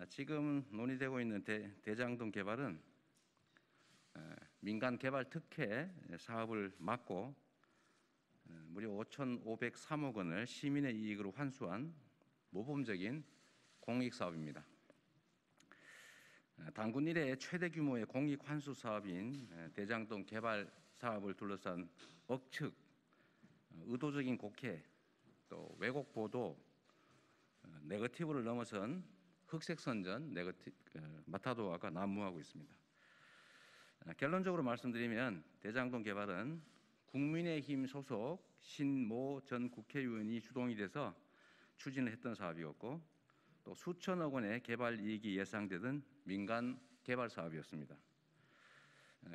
지금 논의되고 있는 대장동 개발은 민간 개발 특혜 사업을 막고 무려 5,503억 원을 시민의 이익으로 환수한 모범적인 공익 사업입니다. 단군 이래 최대 규모의 공익 환수 사업인 대장동 개발 사업을 둘러싼 억측, 의도적인 곡해, 또 왜곡 보도, 네거티브를 넘어선 흑색선전, 마타도아가 난무하고 있습니다. 결론적으로 말씀드리면 대장동 개발은 국민의힘 소속 신모 전 국회의원이 주동이 돼서 추진을 했던 사업이었고, 또 수천억 원의 개발 이익이 예상되던 민간 개발 사업이었습니다.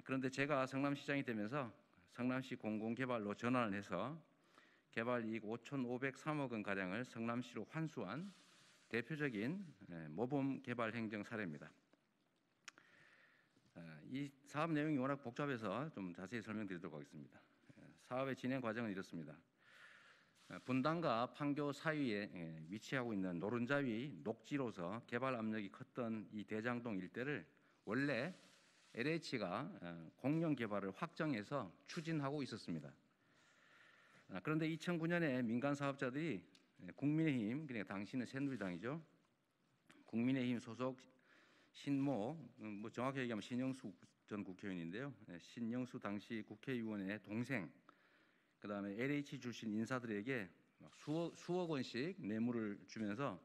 그런데 제가 성남시장이 되면서 성남시 공공개발로 전환을 해서 개발 이익 5,503억 원 가량을 성남시로 환수한 대표적인 모범 개발 행정 사례입니다. 이 사업 내용이 워낙 복잡해서 좀 자세히 설명드리도록 하겠습니다. 사업의 진행 과정은 이렇습니다. 분당과 판교 사이에 위치하고 있는 노른자위 녹지로서 개발 압력이 컸던 이 대장동 일대를 원래 LH가 공영 개발을 확정해서 추진하고 있었습니다. 그런데 2009년에 민간 사업자들이 국민의힘, 그러니까 당시는 새누리당이죠. 국민의힘 소속 신모, 정확히 얘기하면 신영수 전 국회의원인데요. 신영수 당시 국회의원의 동생, 그다음에 LH 출신 인사들에게 수억 원씩 뇌물을 주면서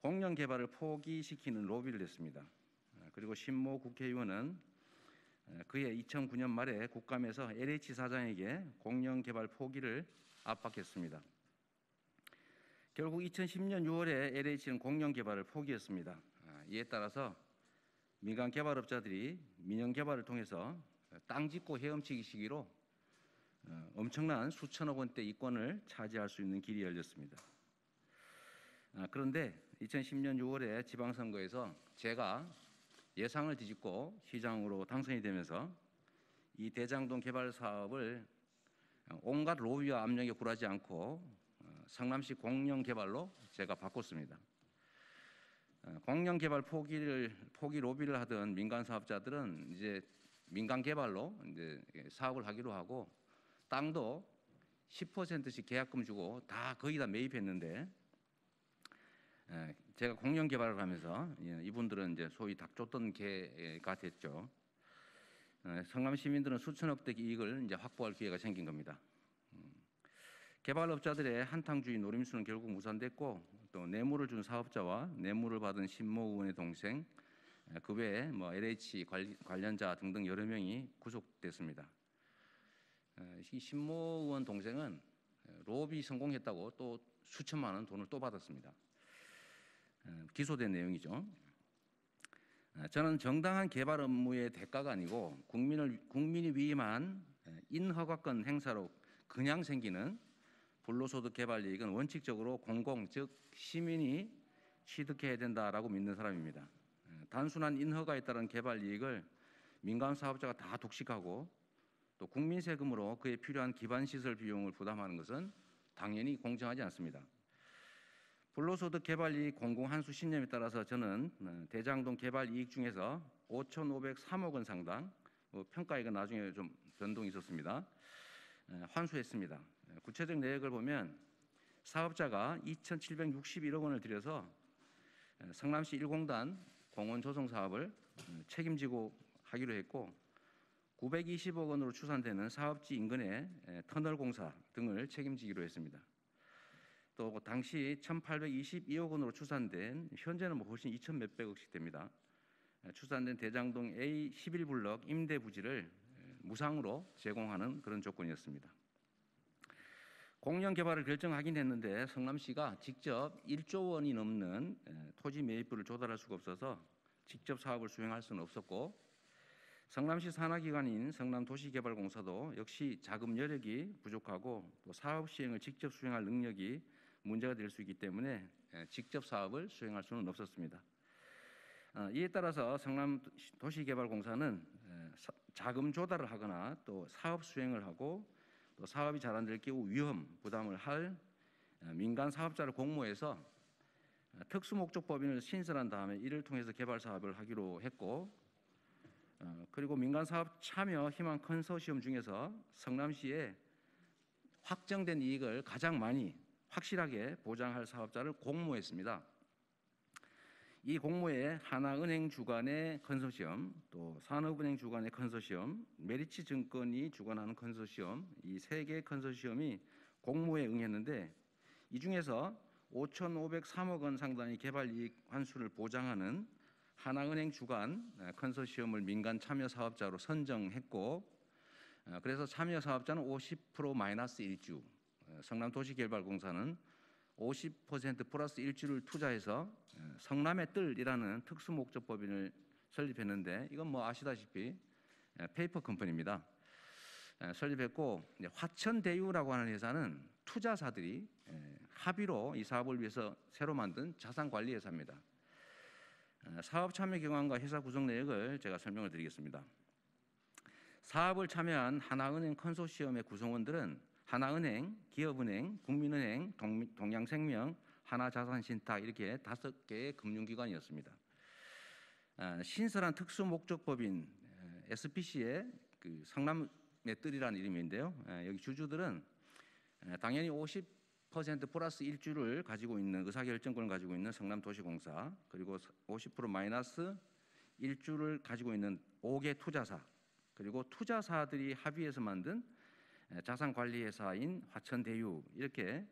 공영 개발을 포기시키는 로비를 했습니다. 그리고 신모 국회의원은 그해 2009년 말에 국감에서 LH 사장에게 공영 개발 포기를 압박했습니다. 결국 2010년 6월에 LH는 공영 개발을 포기했습니다. 이에 따라서 민간 개발업자들이 민영 개발을 통해서 땅 짓고 헤엄치기 시기로 엄청난 수천억 원대 이권을 차지할 수 있는 길이 열렸습니다. 그런데 2010년 6월에 지방선거에서 제가 예상을 뒤집고 시장으로 당선이 되면서 이 대장동 개발 사업을 온갖 로비와 압력에 굴하지 않고 성남시 공영 개발로 제가 바꿨습니다. 공영 개발 포기 로비를 하던 민간 사업자들은 이제 민간 개발로 이제 사업을 하기로 하고 땅도 10%씩 계약금 주고 다 거의 다 매입했는데 제가 공영 개발을 하면서 이분들은 이제 소위 닭 쫓던 개가 됐죠. 성남 시민들은 수천억대 이익을 이제 확보할 기회가 생긴 겁니다. 개발업자들의 한탕주의 노림수는 결국 무산됐고, 또 뇌물을 준 사업자와 뇌물을 받은 신모 의원의 동생, 그 외에 LH 관련자 등등 여러 명이 구속됐습니다. 이 신모 의원 동생은 로비 성공했다고 또 수천만 원 돈을 또 받았습니다. 기소된 내용이죠. 저는 정당한 개발 업무의 대가가 아니고 국민이 위임한 인허가권 행사로 그냥 생기는 불로소득 개발 이익은 원칙적으로 공공, 즉 시민이 취득해야 된다라고 믿는 사람입니다. 단순한 인허가에 따른 개발 이익을 민간 사업자가 다 독식하고 또 국민 세금으로 그에 필요한 기반 시설 비용을 부담하는 것은 당연히 공정하지 않습니다. 불로소득 개발 이익 공공 환수 신념에 따라서 저는 대장동 개발 이익 중에서 5,503억 원 상당, 평가액은 나중에 좀 변동이 있었습니다. 환수했습니다. 구체적 내역을 보면 사업자가 2,761억 원을 들여서 성남시 1공단 공원 조성 사업을 책임지고 하기로 했고 920억 원으로 추산되는 사업지 인근의 터널 공사 등을 책임지기로 했습니다. 또 당시 1,822억 원으로 추산된, 현재는 훨씬 2천 몇백억씩 됩니다. 추산된 대장동 A 11블럭 임대 부지를 무상으로 제공하는 그런 조건이었습니다. 공영 개발을 결정하긴 했는데 성남시가 직접 1조 원이 넘는 토지 매입부를 조달할 수가 없어서 직접 사업을 수행할 수는 없었고, 성남시 산하기관인 성남도시개발공사도 역시 자금 여력이 부족하고 또 사업 시행을 직접 수행할 능력이 문제가 될 수 있기 때문에 직접 사업을 수행할 수는 없었습니다. 이에 따라서 성남도시개발공사는 자금 조달을 하거나 또 사업 수행을 하고 또 사업이 잘 안 될 경우 위험 부담을 할 민간 사업자를 공모해서 특수목적법인을 신설한 다음에 이를 통해서 개발 사업을 하기로 했고, 그리고 민간 사업 참여 희망 컨소시엄 중에서 성남시에 확정된 이익을 가장 많이 확실하게 보장할 사업자를 공모했습니다. 이 공모에 하나은행 주관의 컨소시엄, 또 산업은행 주관의 컨소시엄, 메리츠증권이 주관하는 컨소시엄, 이 세 개의 컨소시엄이 공모에 응했는데, 이 중에서 5,503억 원 상당의 개발이익 환수를 보장하는 하나은행 주관 컨소시엄을 민간 참여 사업자로 선정했고, 그래서 참여 사업자는 50% 마이너스 1주, 성남도시개발공사는 50% 플러스 1주를 투자해서 성남의 뜰이라는 특수목적법인을 설립했는데, 이건 뭐 아시다시피 페이퍼 컴퍼니입니다. 설립했고, 화천대유라고 하는 회사는 투자사들이 합의로 이 사업을 위해서 새로 만든 자산관리회사입니다. 사업 참여 경황과 회사 구성 내역을 제가 설명을 드리겠습니다. 사업을 참여한 하나은행 컨소시엄의 구성원들은 하나은행, 기업은행, 국민은행, 동양생명, 하나자산신탁 이렇게 5개의 금융기관이었습니다. 신설한 특수목적법인 SPC의 그 성남의 뜰이라는 이름인데요. 여기 주주들은 당연히 50% 플러스 1주를 가지고 있는 의사결정권을 가지고 있는 성남도시공사, 그리고 50% 마이너스 1주를 가지고 있는 5개 투자사, 그리고 투자사들이 합의해서 만든 자산관리회사인 화천대유, 이렇게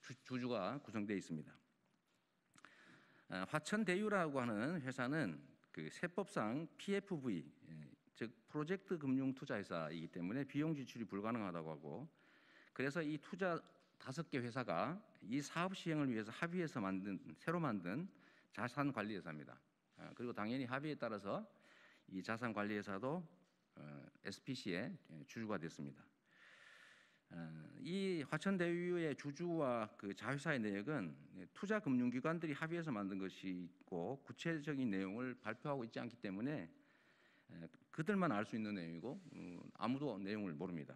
주주가 구성되어 있습니다. 화천대유라고 하는 회사는 그 세법상 PFV, 즉 프로젝트 금융투자회사이기 때문에 비용 지출이 불가능하다고 하고, 그래서 이 투자 5개 회사가 이 사업 시행을 위해서 합의해서 새로 만든 자산관리회사입니다. 그리고 당연히 합의에 따라서 이 자산관리회사도 SPC의 주주가 됐습니다. 이 화천대유의 주주와 그 자회사의 내역은 투자금융기관들이 합의해서 만든 것이고, 구체적인 내용을 발표하고 있지 않기 때문에 그들만 알 수 있는 내용이고 아무도 내용을 모릅니다.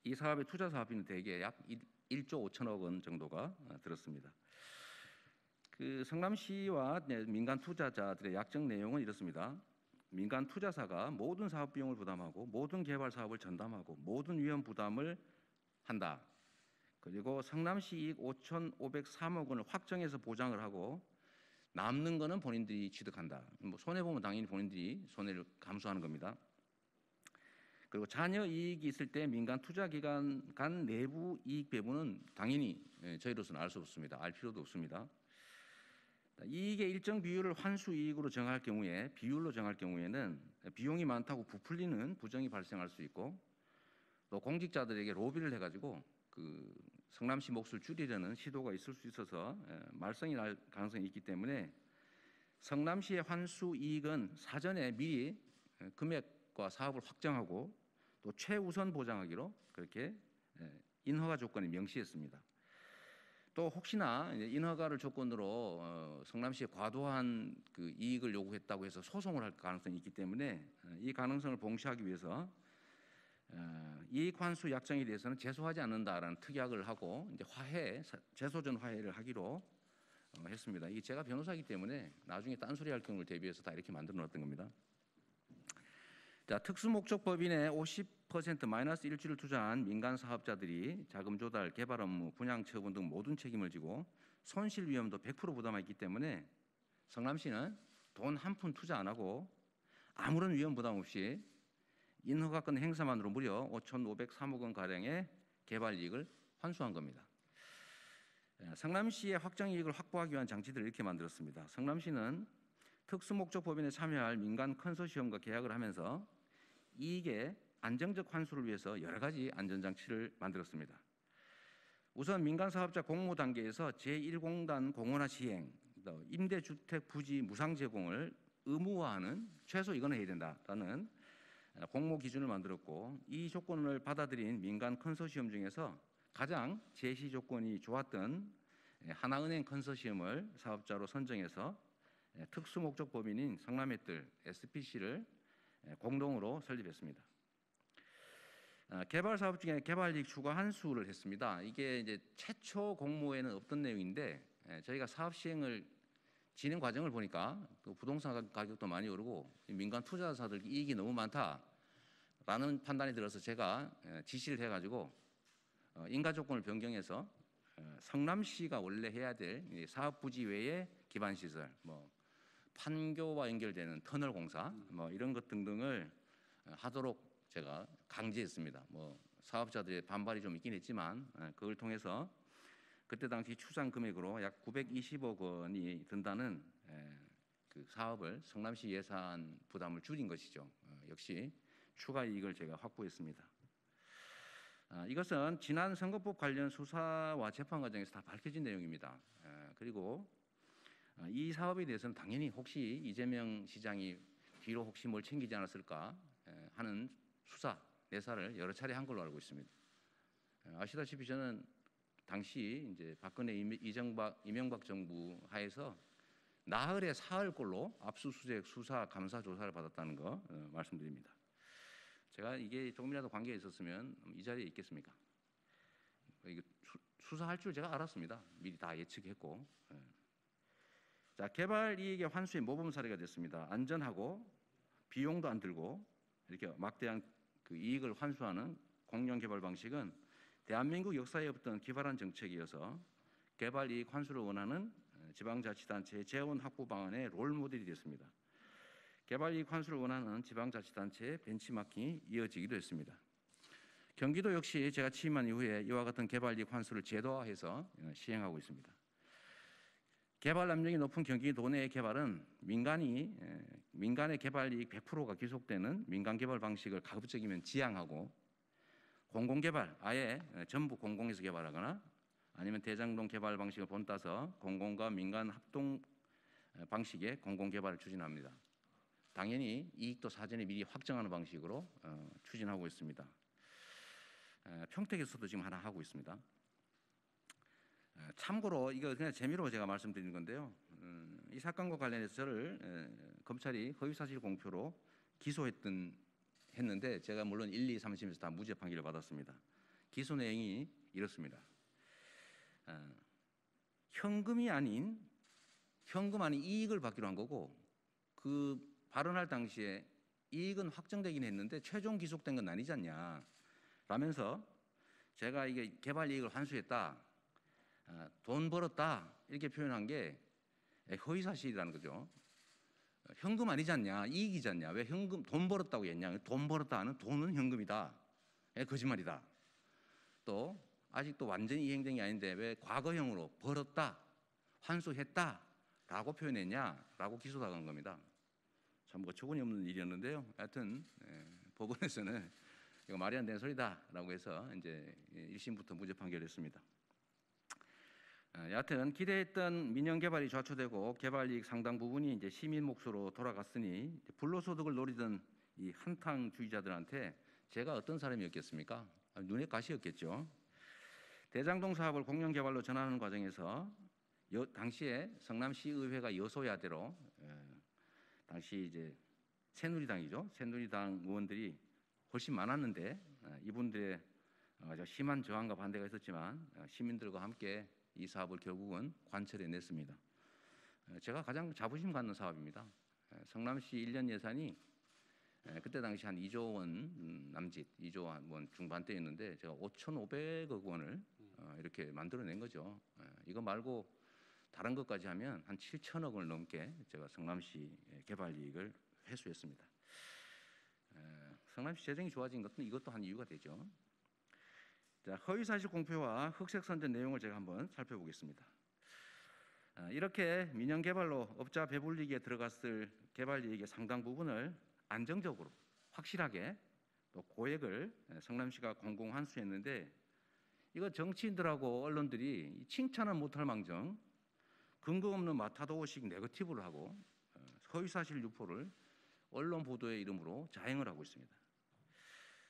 이 사업의 투자 사업비는 대개 약 1조 5천억 원 정도가 들었습니다. 그 성남시와 민간 투자자들의 약정 내용은 이렇습니다. 민간 투자사가 모든 사업 비용을 부담하고 모든 개발 사업을 전담하고 모든 위험 부담을 한다. 그리고 성남시 이익 5,503억 원을 확정해서 보장을 하고 남는 거는 본인들이 취득한다. 뭐 손해 보면 당연히 본인들이 손해를 감수하는 겁니다. 그리고 잔여 이익이 있을 때 민간 투자기관 간 내부 이익 배분은 당연히 저희로서는 알 수 없습니다. 알 필요도 없습니다. 이익의 일정 비율을 환수 이익으로 정할 경우에, 비율로 정할 경우에는 비용이 많다고 부풀리는 부정이 발생할 수 있고, 또 공직자들에게 로비를 해가지고 그 성남시 몫을 줄이려는 시도가 있을 수 있어서 말썽이 날 가능성이 있기 때문에 성남시의 환수 이익은 사전에 미리 금액과 사업을 확정하고 또 최우선 보장하기로 그렇게 인허가 조건에 명시했습니다. 또 혹시나 인허가를 조건으로 성남시에 과도한 그 이익을 요구했다고 해서 소송을 할 가능성이 있기 때문에 이 가능성을 봉쇄하기 위해서 이익 환수 약정에 대해서는 제소하지 않는다라는 특약을 하고 이제 제소전 화해를 하기로 했습니다. 이게 제가 변호사이기 때문에 나중에 딴소리 할 경우를 대비해서 다 이렇게 만들어 놨던 겁니다. 자, 특수목적법인의 50% 마이너스 1주를 투자한 민간 사업자들이 자금 조달, 개발 업무, 분양 처분 등 모든 책임을 지고 손실 위험도 100% 부담하기 때문에 성남시는 돈 한 푼 투자 안 하고 아무런 위험 부담 없이 인허가권 행사만으로 무려 5,503억 원 가량의 개발 이익을 환수한 겁니다. 성남시의 확정 이익을 확보하기 위한 장치들을 이렇게 만들었습니다. 성남시는 특수목적법인에 참여할 민간 컨소시엄과 계약을 하면서 이익의 안정적 환수를 위해서 여러 가지 안전장치를 만들었습니다. 우선 민간사업자 공모 단계에서 제1공단 공원화 시행, 임대주택 부지 무상 제공을 의무화하는, 최소 이거는 해야 된다라는 공모 기준을 만들었고, 이 조건을 받아들인 민간 컨소시엄 중에서 가장 제시 조건이 좋았던 하나은행 컨소시엄을 사업자로 선정해서 특수목적법인인 성남의 뜰 SPC를 공동으로 설립했습니다. 개발 사업 중에 개발이익 추가 환수를 했습니다. 이게 이제 최초 공모에는 없던 내용인데 저희가 사업 시행을 진행 과정을 보니까 또 부동산 가격도 많이 오르고 민간 투자사들 이익이 너무 많다라는 판단이 들어서 제가 지시를 해가지고 인가 조건을 변경해서 성남시가 원래 해야 될 사업 부지 외에 기반 시설, 뭐 판교와 연결되는 터널 공사, 뭐 이런 것 등등을 하도록 제가 강제했습니다. 뭐 사업자들의 반발이 좀 있긴 했지만 그걸 통해서 그때 당시 추산 금액으로 약 920억 원이 든다는 그 사업을 성남시 예산 부담을 줄인 것이죠. 역시 추가 이익을 제가 확보했습니다. 이것은 지난 선거법 관련 수사와 재판 과정에서 다 밝혀진 내용입니다. 그리고 이 사업에 대해서는 당연히 혹시 이재명 시장이 뒤로 혹시 뭘 챙기지 않았을까 하는 수사, 내사를 여러 차례 한 걸로 알고 있습니다. 아시다시피 저는 당시 이제 박근혜 이명박 정부 하에서 나흘에 사흘꼴로 압수수색 수사 감사 조사를 받았다는 거 말씀드립니다. 제가 이게 조금이라도 관계가 있었으면 이 자리에 있겠습니까? 이거 수사할 줄 제가 알았습니다. 미리 다 예측했고. 자, 개발 이익의 환수의 모범 사례가 됐습니다. 안전하고 비용도 안 들고 이렇게 막대한 그 이익을 환수하는 공영 개발 방식은 대한민국 역사에 없던 기발한 정책이어서 개발 이익 환수를 원하는 지방자치단체의 재원 확보 방안의 롤 모델이 됐습니다. 개발 이익 환수를 원하는 지방자치단체의 벤치마킹이 이어지기도 했습니다. 경기도 역시 제가 취임한 이후에 이와 같은 개발 이익 환수를 제도화해서 시행하고 있습니다. 개발 압력이 높은 경기도 내 개발은 민간의 개발 이익 100%가 귀속되는 민간 개발 방식을 가급적이면 지양하고 공공개발, 아예 전부 공공에서 개발하거나 아니면 대장동 개발 방식을 본따서 공공과 민간 합동 방식의 공공개발을 추진합니다. 당연히 이익도 사전에 미리 확정하는 방식으로 추진하고 있습니다. 평택에서도 지금 하나 하고 있습니다. 참고로 이거 그냥 재미로 제가 말씀드리는 건데요. 이 사건과 관련해서 저를 검찰이 허위사실 공표로 했는데 제가 물론 1, 2, 3심에서 다 무죄 판결을 받았습니다. 기소 내용이 이렇습니다. 현금 아닌 이익을 받기로 한 거고 그 발언할 당시에 이익은 확정되긴 했는데 최종 기속된 건 아니지 않냐 라면서 제가 이게 개발 이익을 환수했다, 돈 벌었다 이렇게 표현한 게 허위사실이라는 거죠. 현금 아니지 않냐, 이익이지 않냐, 왜 현금 돈 벌었다고 했냐, 돈 벌었다 하는 돈은 현금이다, 거짓말이다. 또 아직도 완전히 이행된 게 아닌데 왜 과거형으로 벌었다, 환수했다라고 표현했냐라고 기소당한 겁니다. 참 어처구니 없는 일이었는데요. 하여튼 법원에서는 이거 말이 안 되는 소리다라고 해서 이제 1심부터 무죄 판결했습니다. 여하튼 기대했던 민영 개발이 좌초되고 개발 이익 상당 부분이 이제 시민 몫으로 돌아갔으니 불로소득을 노리던 이 한탕주의자들한테 제가 어떤 사람이었겠습니까? 눈에 가시였겠죠. 대장동 사업을 공영 개발로 전환하는 과정에서 당시에 성남시 의회가 여소야대로 당시 이제 새누리당이죠. 새누리당 의원들이 훨씬 많았는데 이분들의 심한 저항과 반대가 있었지만 시민들과 함께 이 사업을 결국은 관철해냈습니다. 제가 가장 자부심 갖는 사업입니다. 성남시 1년 예산이 그때 당시 한 2조 원 남짓, 2조 원 중반대였는데 제가 5,500억 원을 이렇게 만들어낸 거죠. 이거 말고 다른 것까지 하면 한 7천억 원을 넘게 제가 성남시 개발 이익을 회수했습니다. 성남시 재정이 좋아진 것은 이것도 한 이유가 되죠. 자, 허위사실 공표와 흑색선전 내용을 제가 한번 살펴보겠습니다. 이렇게 민영개발로 업자 배불리기에 들어갔을 개발 이익의 상당 부분을 안정적으로 확실하게 또 고액을 성남시가 공공환수했는데 이거 정치인들하고 언론들이 칭찬은 못할 망정 근거 없는 마타도식 네거티브를 하고 허위사실 유포를 언론 보도의 이름으로 자행을 하고 있습니다.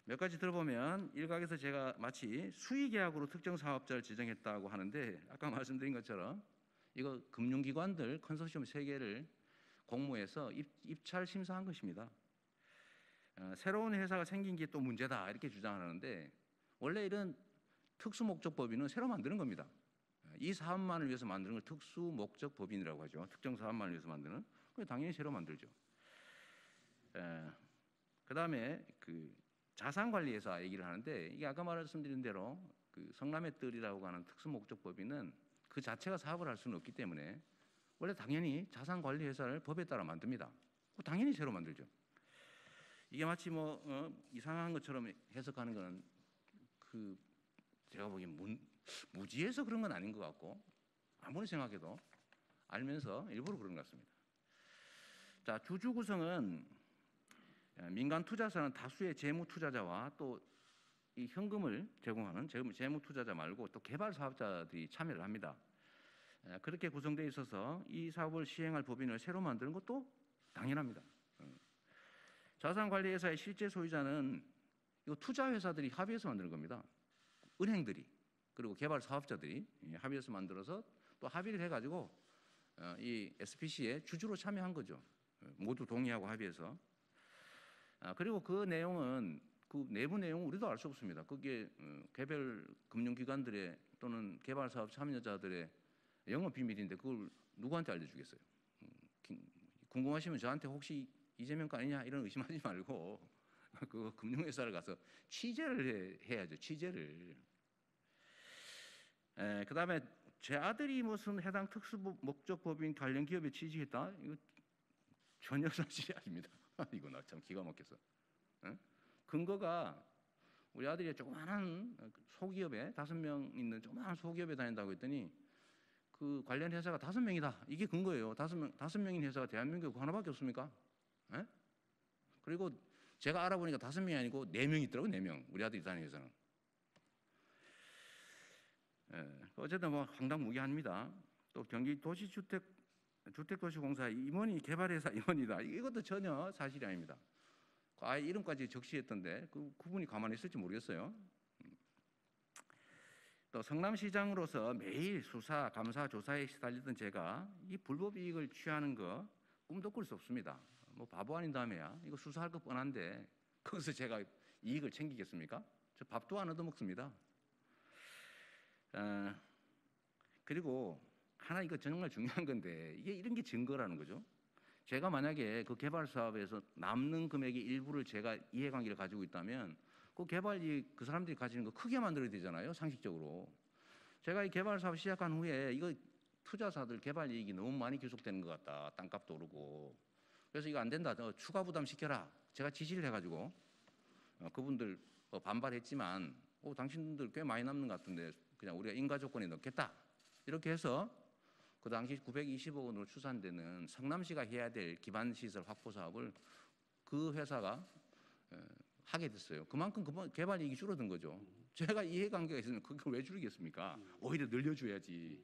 몇 가지 들어보면 일각에서 제가 마치 수의계약으로 특정 사업자를 지정했다고 하는데 아까 말씀드린 것처럼 이거 금융기관들 컨소시엄 3개를 공모해서 입찰 심사한 것입니다. 새로운 회사가 생긴 게 또 문제다 이렇게 주장하는데 원래 이런 특수목적법인은 새로 만드는 겁니다. 이 사업만을 위해서 만드는 걸 특수 목적 법인이라고 하죠. 특정 사업만을 위해서 만드는. 당연히 새로 만들죠. 그다음에 그 자산관리회사 얘기를 하는데, 이게 아까 말씀드린 대로 그 성남의 뜰이라고 하는 특수 목적 법인은 그 자체가 사업을 할 수는 없기 때문에 원래 당연히 자산관리회사를 법에 따라 만듭니다. 당연히 새로 만들죠. 이게 마치 이상한 것처럼 해석하는 거는 그 제가 보기엔 무지해서 그런 건 아닌 것 같고, 아무리 생각해도 알면서 일부러 그런 것 같습니다. 자, 주주 구성은 민간 투자사는 다수의 재무 투자자와 또 이 현금을 제공하는 재무 투자자 말고 또 개발 사업자들이 참여를 합니다. 그렇게 구성되어 있어서 이 사업을 시행할 법인을 새로 만드는 것도 당연합니다. 자산관리회사의 실제 소유자는 이 투자회사들이 합의해서 만드는 겁니다. 은행들이, 그리고 개발 사업자들이 합의해서 만들어서 또 합의를 해가지고 이 SPC에 주주로 참여한 거죠. 모두 동의하고 합의해서. 그리고 그 내용은, 그 내부 내용은 우리도 알 수 없습니다. 그게 개별 금융기관들의 또는 개발사업 참여자들의 영업 비밀인데 그걸 누구한테 알려주겠어요? 궁금하시면 저한테 혹시 이재명 거 아니냐 이런 의심하지 말고 그 금융회사를 가서 취재를 해야죠. 취재를. 그다음에 제 아들이 무슨 해당 특수목적법인 관련 기업에 취직했다? 이거 전혀 사실이 아닙니다. 이거 나 참 기가 막혀서. 근거가 우리 아들이 조그마한 소기업에 5명 있는 조그마한 소기업에 다닌다고 했더니 그 관련 회사가 5명이다. 이게 근거예요. 5명인 회사가 대한민국에 하나밖에 없습니까? 그리고 제가 알아보니까 5명이 아니고 4명 있더라고요. 4명. 우리 아들이 다니는 회사는. 어쨌든 황당무계합니다. 또 경기 주택도시공사 임원이 개발회사 임원이다. 이것도 전혀 사실이 아닙니다. 아예 이름까지 적시했던데 그분이 가만히 있을지 모르겠어요. 또 성남시장으로서 매일 수사, 감사, 조사에 시달리던 제가 이 불법 이익을 취하는 거 꿈도 꿀 수 없습니다. 바보 아닌 다음에야 이거 수사할 거 뻔한데 거기서 제가 이익을 챙기겠습니까? 저 밥도 안 얻어먹습니다. 그리고 하나 이거 정말 중요한 건데 이게 이런 게 증거라는 거죠. 제가 만약에 그 개발 사업에서 남는 금액의 일부를 제가 이해관계를 가지고 있다면 그 개발 이익 그 사람들이 가지는 거 크게 만들어야 되잖아요. 상식적으로. 제가 이 개발 사업 시작한 후에 이거 투자사들 개발 이익이 너무 많이 귀속되는 것 같다. 땅값도 오르고. 그래서 이거 안 된다. 추가 부담 시켜라. 제가 지시를 해가지고 그분들 반발했지만 당신들 꽤 많이 남는 것 같은데 그냥 우리가 인가 조건에 넣겠다. 이렇게 해서 그 당시 920억 원으로 추산되는 성남시가 해야 될 기반시설 확보 사업을 그 회사가 하게 됐어요. 그만큼 개발 이익이 줄어든 거죠. 제가 이해관계가 있으면 그걸 왜 줄이겠습니까? 오히려 늘려줘야지.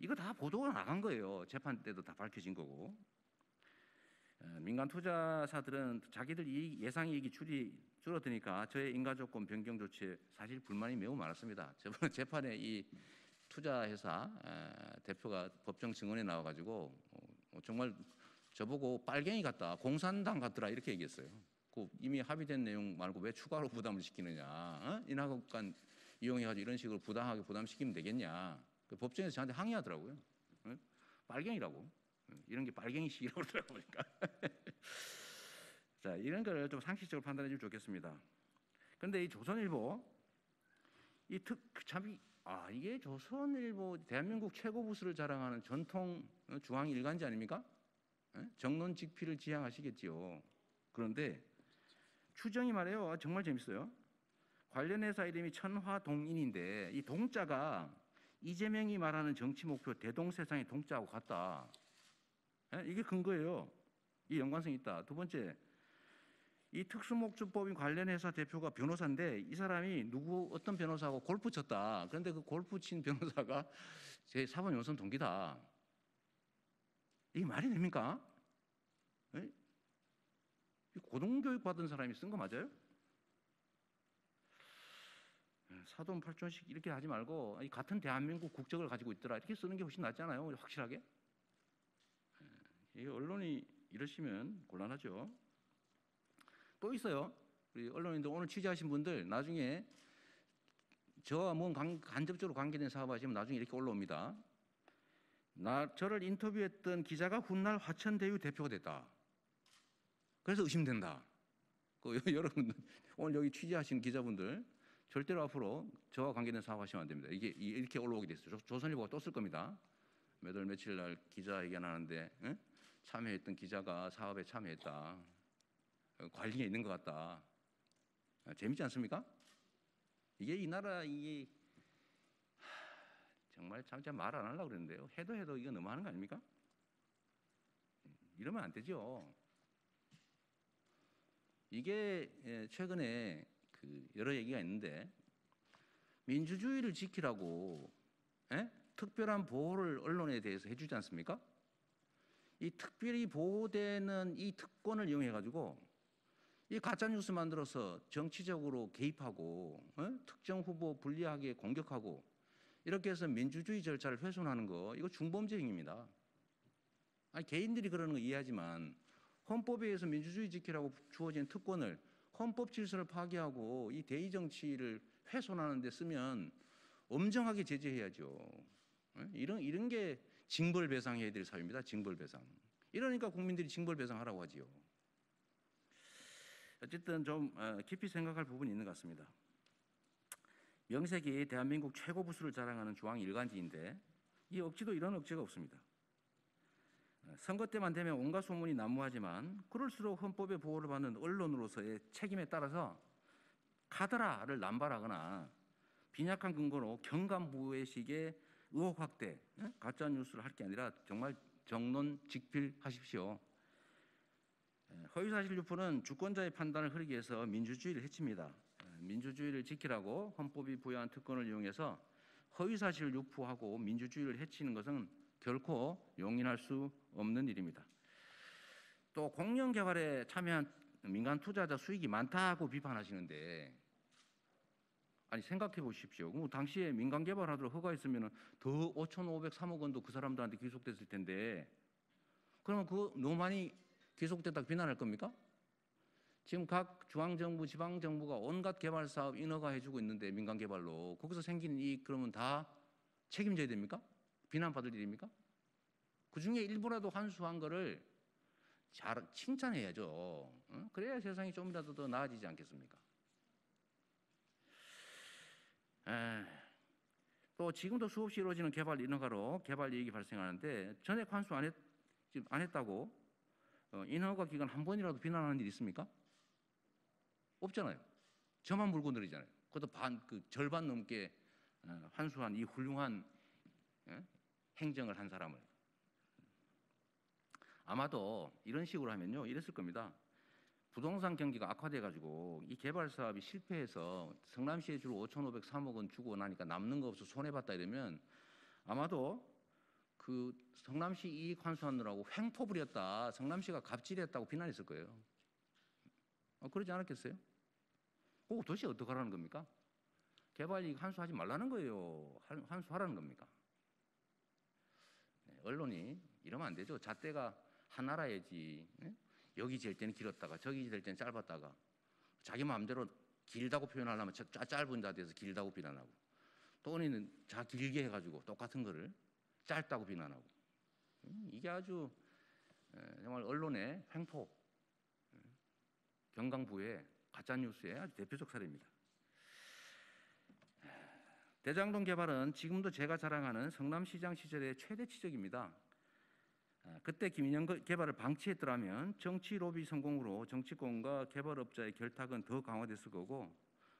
이거 다 보도가 나간 거예요. 재판 때도 다 밝혀진 거고. 민간 투자사들은 자기들 예상 이익이 줄어드니까 저의 인가조건 변경 조치에 사실 불만이 매우 많았습니다. 저번 재판에 이 투자회사 대표가 법정 증언에 나와가지고 정말 저보고 빨갱이 같다, 공산당 같더라 이렇게 얘기했어요. 이미 합의된 내용 말고 왜 추가로 부담을 시키느냐? 인하급관 이용해가지고 이런 식으로 부당하게 부담시키면 되겠냐? 법정에서 저한테 항의하더라고요. 빨갱이라고. 이런 게 빨갱이식이라고 그러더라고요. 보니까. 자, 이런 걸 좀 상식적으로 판단해 주면 좋겠습니다. 그런데 이 조선일보 이게 조선일보 대한민국 최고 부수를 자랑하는 전통 중앙 일간지 아닙니까? 정론직필을 지향하시겠지요. 그런데 추정이 말이에요. 정말 재밌어요. 관련 회사 이름이 천화동인인데 이 동자가 이재명이 말하는 정치 목표 대동세상의 동자하고 같다. 이게 근거예요. 이 연관성이 있다. 두 번째, 이 특수목적법인 관련 회사 대표가 변호사인데 이 사람이 어떤 변호사하고 골프 쳤다. 그런데 그 골프 친 변호사가 제 사법연수원 동기다. 이게 말이 됩니까? 고등교육 받은 사람이 쓴 거 맞아요? 사돈 팔촌식 이렇게 하지 말고 같은 대한민국 국적을 가지고 있더라 이렇게 쓰는 게 훨씬 낫잖아요. 확실하게. 이 언론이 이러시면 곤란하죠. 또 있어요. 우리 언론인들 오늘 취재하신 분들 나중에 저와 간접적으로 관계된 사업하시면 나중에 이렇게 올라옵니다. 저를 인터뷰했던 기자가 훗날 화천대유 대표가 됐다. 그래서 의심된다. 여러분 오늘 여기 취재하신 기자분들 절대로 앞으로 저와 관계된 사업하시면 안 됩니다. 이게 이렇게 올라오게 됐어요. 조선일보가 또 쓸 겁니다. 몇 월 며칠 날 기자회견하는데 참여했던 기자가 사업에 참여했다. 관리에 있는 것 같다. 재밌지 않습니까? 이게 이 나라 이게 정말 참 말 안 하려고 그랬는데요. 해도 이거 너무하는 거 아닙니까? 이러면 안 되죠. 이게 최근에 여러 얘기가 있는데 민주주의를 지키라고 특별한 보호를 언론에 대해서 해주지 않습니까? 이 특별히 보호되는 이 특권을 이용해 가지고 이 가짜 뉴스 만들어서 정치적으로 개입하고 특정 후보 불리하게 공격하고 이렇게 해서 민주주의 절차를 훼손하는 거 이거 중범죄 행위입니다. 아니 개인들이 그러는 거 이해하지만 헌법에 의해서 민주주의 지키라고 주어진 특권을 헌법 질서를 파괴하고 이 대의 정치를 훼손하는 데 쓰면 엄정하게 제재해야죠. 이런 게 징벌배상해야 될 사유입니다. 징벌배상. 이러니까 국민들이 징벌배상하라고 하지요. 어쨌든 좀 깊이 생각할 부분이 있는 것 같습니다. 명색이 대한민국 최고 부수를 자랑하는 중앙일간지인데 이 억지도 이런 억지가 없습니다. 선거 때만 되면 온갖 소문이 난무하지만 그럴수록 헌법의 보호를 받는 언론으로서의 책임에 따라서 카더라를 남발하거나 빈약한 근거로 경감부회식의 의혹 확대, 가짜 뉴스를 할 게 아니라 정말 정론 직필하십시오. 허위사실 유포는 주권자의 판단을 흐리기 위해서 민주주의를 해칩니다. 민주주의를 지키라고 헌법이 부여한 특권을 이용해서 허위사실을 유포하고 민주주의를 해치는 것은 결코 용인할 수 없는 일입니다. 또 공영 개발에 참여한 민간 투자자 수익이 많다고 비판하시는데 아니 생각해 보십시오. 그럼 당시에 민간 개발하도록 허가했으면 더 5,503억 원도 그 사람들한테 귀속됐을 텐데 그러면 그 너무 많이 귀속됐다고 비난할 겁니까? 지금 각 중앙정부, 지방정부가 온갖 개발 사업 인허가 해주고 있는데 민간 개발로 거기서 생긴 이익 그러면 다 책임져야 됩니까? 비난받을 일입니까? 그 중에 일부라도 환수한 거를 잘 칭찬해야죠. 그래야 세상이 좀이라도 더 나아지지 않겠습니까? 또 지금도 수없이 이루어지는 개발 인허가로 개발 이익이 발생하는데 전액 환수 안 했다고 인허가 기간 한 번이라도 비난하는 일 있습니까? 없잖아요. 저만 물고 늘리잖아요. 그것도 절반 넘게 환수한 이 훌륭한 행정을 한 사람을. 아마도 이런 식으로 하면요 이랬을 겁니다. 부동산 경기가 악화돼가지고 이 개발 사업이 실패해서 성남시에 주로 5,503억 원 주고 나니까 남는 거 없어 손해봤다 이러면 아마도 그 성남시 이익 환수하느라고 횡포 부렸다, 성남시가 갑질했다고 비난했을 거예요. 그러지 않았겠어요? 그거 도대체 어떡하라는 겁니까? 개발 이익 환수하지 말라는 거예요. 환수하라는 겁니까? 언론이 이러면 안 되죠. 잣대가 하나라야지. 여기 질 때는 길었다가 저기 질 때는 짧았다가 자기 마음대로 길다고 표현하려면 짧은 자대에서 길다고 비난하고 또 언니는 길게 해가지고 똑같은 거를 짧다고 비난하고 이게 아주 정말 언론의 횡포, 경강부의 가짜뉴스의 아주 대표적 사례입니다. 대장동 개발은 지금도 제가 자랑하는 성남시장 시절의 최대치적입니다. 그때 김인영 개발을 방치했더라면 정치 로비 성공으로 정치권과 개발업자의 결탁은 더 강화됐을 거고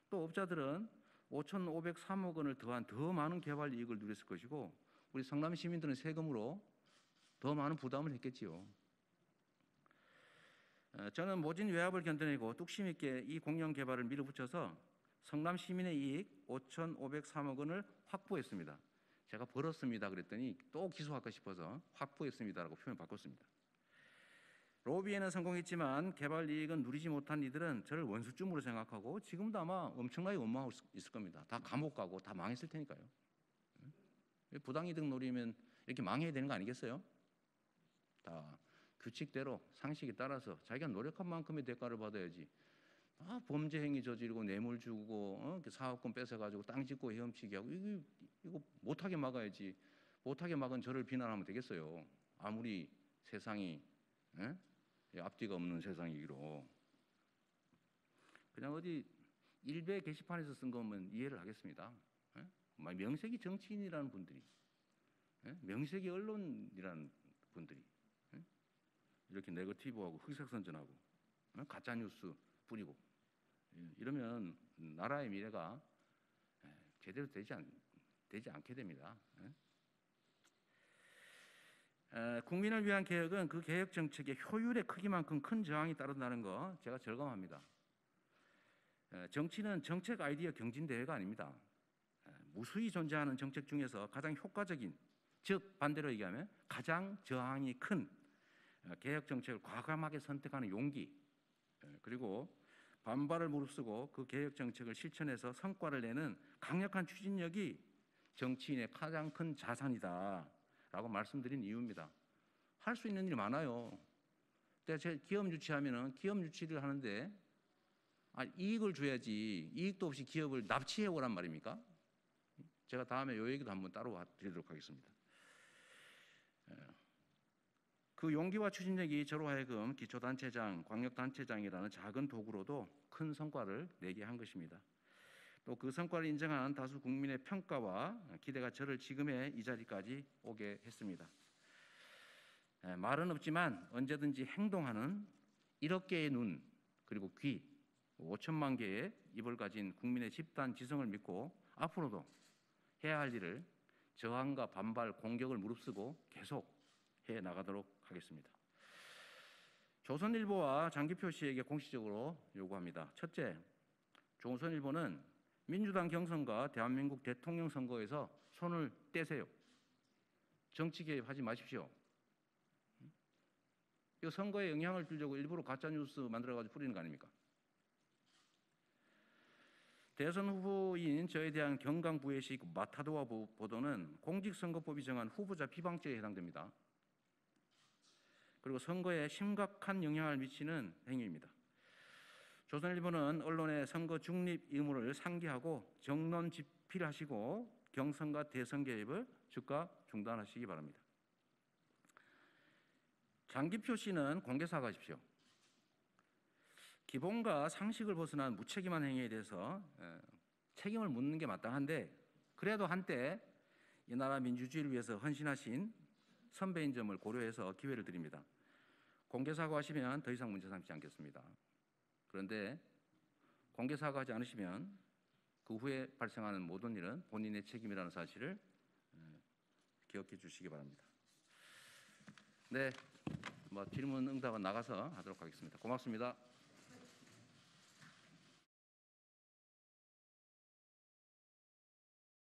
또 업자들은 5,503억 원을 더한 더 많은 개발 이익을 누렸을 것이고 우리 성남 시민들은 세금으로 더 많은 부담을 했겠지요. 저는 모진 외압을 견뎌내고 뚝심 있게 이 공영 개발을 밀어붙여서 성남 시민의 이익 5,503억 원을 확보했습니다. 제가 벌었습니다 그랬더니 또 기소할까 싶어서 확보했습니다라고 표현 바꿨습니다. 로비에는 성공했지만 개발 이익은 누리지 못한 이들은 저를 원수쯤으로 생각하고 지금도 아마 엄청나게 원망하고 있을 겁니다. 다 감옥 가고 다 망했을 테니까요. 부당이득 노리면 이렇게 망해야 되는 거 아니겠어요? 다 규칙대로 상식에 따라서 자기가 노력한 만큼의 대가를 받아야지 범죄 행위 저지르고 뇌물 주고 사업권 뺏어가지고 땅 짓고 헤엄치기 하고 이거 못하게 막아야지. 못하게 막은 저를 비난하면 되겠어요. 아무리 세상이 앞뒤가 없는 세상이기로. 그냥 어디 일베 게시판에서 쓴 거면 이해를 하겠습니다. 명색이 정치인이라는 분들이, 명색이 언론이라는 분들이 이렇게 네거티브하고 흑색선전하고 가짜뉴스 뿌리고 이러면 나라의 미래가 제대로 되지 않게 됩니다. 국민을 위한 개혁은 그 개혁 정책의 효율의 크기만큼 큰 저항이 따른다는 거 제가 절감합니다. 정치는 정책 아이디어 경진대회가 아닙니다. 무수히 존재하는 정책 중에서 가장 효과적인, 즉 반대로 얘기하면 가장 저항이 큰 개혁 정책을 과감하게 선택하는 용기, 그리고 반발을 무릅쓰고 그 개혁 정책을 실천해서 성과를 내는 강력한 추진력이 정치인의 가장 큰 자산이다라고 말씀드린 이유입니다. 할 수 있는 일이 많아요. 제가 기업 유치하면은 기업 유치를 하는데 이익을 줘야지 이익도 없이 기업을 납치해 오란 말입니까? 제가 다음에 이 얘기도 한번 따로 드리도록 하겠습니다. 그 용기와 추진력이 저로 하여금 기초단체장, 광역단체장이라는 작은 도구로도 큰 성과를 내게 한 것입니다. 또 그 성과를 인정한 다수 국민의 평가와 기대가 저를 지금의 이 자리까지 오게 했습니다. 말은 없지만 언제든지 행동하는 1억 개의 눈 그리고 귀, 5천만 개의 입을 가진 국민의 집단 지성을 믿고 앞으로도 해야 할 일을 저항과 반발, 공격을 무릅쓰고 계속 해 나가도록 하겠습니다. 조선일보와 장기표 씨에게 공식적으로 요구합니다. 첫째, 조선일보는 민주당 경선과 대한민국 대통령 선거에서 손을 떼세요. 정치 개입하지 마십시오. 이 선거에 영향을 주려고 일부러 가짜뉴스 만들어가지고 뿌리는 거 아닙니까? 대선 후보인 저에 대한 경강부회식 마타도와 보도는 공직선거법이 정한 후보자 비방죄에 해당됩니다. 그리고 선거에 심각한 영향을 미치는 행위입니다. 조선일보는 언론의 선거 중립 의무를 상기하고 정론 집필하시고 경선과 대선 개입을 즉각 중단하시기 바랍니다. 장기표 씨는 공개 사과하십시오. 기본과 상식을 벗어난 무책임한 행위에 대해서 책임을 묻는 게 마땅한데 그래도 한때 이 나라 민주주의를 위해서 헌신하신 선배인 점을 고려해서 기회를 드립니다. 공개 사과하시면 더 이상 문제 삼지 않겠습니다. 그런데 공개 사과하지 않으시면 그 후에 발생하는 모든 일은 본인의 책임이라는 사실을 기억해 주시기 바랍니다. 네, 질문 응답은 나가서 하도록 하겠습니다. 고맙습니다.